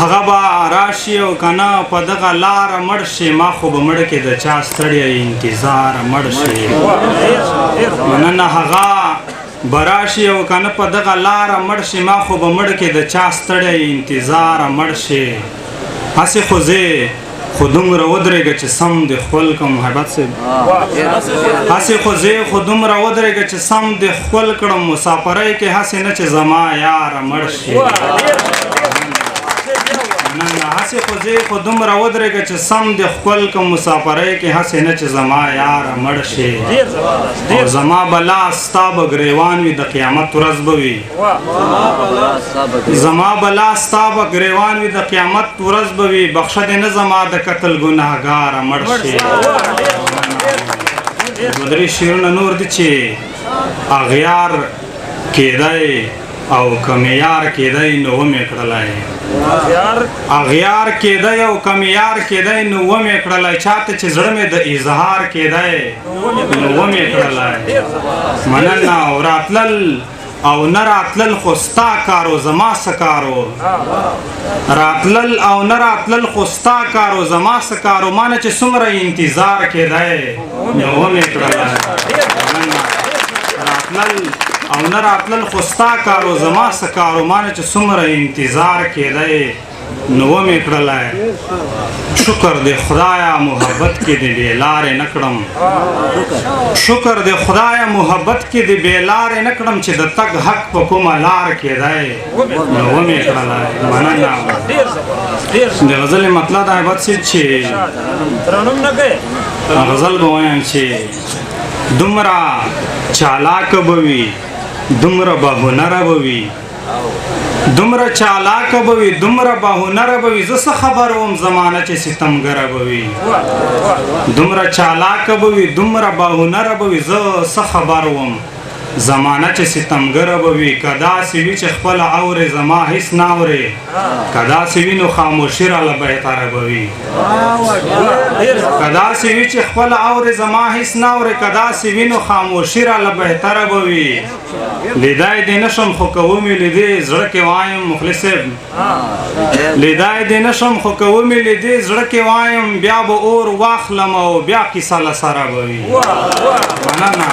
هغه به راشي او کنه په دغه لاره مړ شي ما خو به مړ کې د چا ستړی انتظار مړ شي مننه هغه به راشي او کنه په دغه لاره مړ شي ما خو به مړ کې د چا ستړی انتظار مړ شي هسې خو زه خو دومره ودرېږه چې سم دې خپل کړم محبت صاحب هسې خو زه خو دومره ودرېږه چې سم دې خپل کړم مسافرۍ کې هسې نه چې زما یاره مړ شي هسې خو زه خو دومره ودرېږه چې سم دې خپل کړم مسافرۍ کې هسې نه چې زما یاره مړ شي او زما به لاس ستا به ګرېوان وي د قیامت ورځ به وي زما به لاس ستا به ګرېوان وي د قیامت ورځ به وي بخښه دې نه زما د قتل ګنهګاره مړ شي دوه درې شعرونه نور دي چې اغیار کېدی او کمیار کېدی نو ومې کړلی اغیار کېدی او کمیار کېدی نو ومې کړلی چاته چې زړه مې د اظهار کېدی نو ومې کړلی مننه او راتلل او نه راتلل خو ستا کارو زما څه کارو راتلل او نه راتلل خو ستا کارو زما څه کارو ما نه چې څومره انتظار کېدی نو ومې کړلی راتلل او نه راتلل خو ستا کارو زما څه کارو ما نه چې څومره انتظار کېدی نو ومې کړلی شکر دې خدایه محبت کې دې بې لارې نه کړم شکر دې خدایه محبت کې دې بې لارې نه کړم چې د تګ حق په کومه لار کېدی نو ومې کړلی مننه د غزل مطلب د عبادت صاحب چې غزل به وایم چې دومره چالاکه به وي دومره به هنره به وي دومره چالاکه به وي دومره به هنره به وي زه څه خبر وم زمانه چې ستمګره به وي دومره چالاکه به وي دومره به هنره به وي زه څه خبر وم زمانه چې ستمګره به وي که داسې وي چې خپله اورې زما هېڅ نه اورې که داسې وي نو خاموشي راله بهتره به وي که داسې وي چې خپله اورې زما هېڅ نه اورې که داسې وي نو خاموشي راله بهتره به وي لیدای دې نشم خو که ومې لیدې زړه کې وایم مخلص صاحب لیدای دې نشم خو که ومې لیدې زړه کې وایم بیا به اور واخلم او بیا کیسه له سره به وي مننه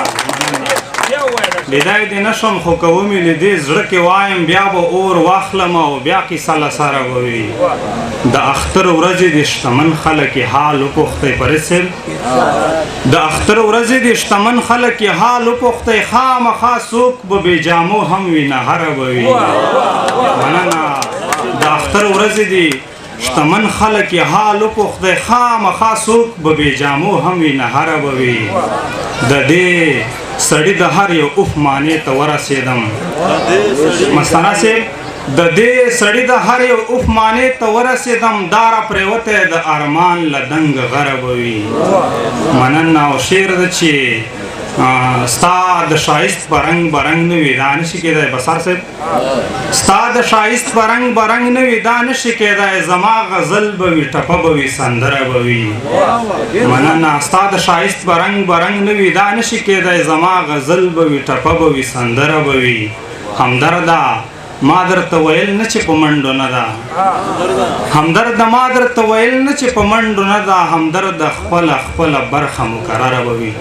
لیدای دې نشم خو که ومې لیدې زړه کې وایم بیا به اور واخلم او بیا کیسه له سره به وي د اختر ورځې د شتمن خلک یې حال وپوښتی فرید صاحب د اختر ورځې د شتمن خلک یې حال وپوښتی خامخا څوک به بې جامو هم وي نهره به وي مننه د اختر ورځې د شتمن خلک یې حال وپوښتی خامخا څوک به بې جامو هم وي نهره به وي د دې سړي د هر یو اوف معنې ته ورسېدم مستانه صاحب د دې سړي د هر یو اوف معنې ته ورسېدم داره پرېوتی د ارمان له دنګ غره به وي مننه او شعر ده چې ستا د ښایست په رنګ به رنګ نه وي دا نشي کېدی بسار صاحب ستا د ښایست په رنګ به رنګ نه وي دا نشي کېدی زما غزل به وي ټپه به وي سندره به وي مننه ستا د ښایست په رنګ به رنګ نه وي دا نشي کېدی زما غزل به وي ټپه به وي سندره به وي همدرده ما درته ویل نه چې په منډو نه ده همدرد ما درته ویل نه چې په منډو نه ده همدرد خپله برخه مقرره به وي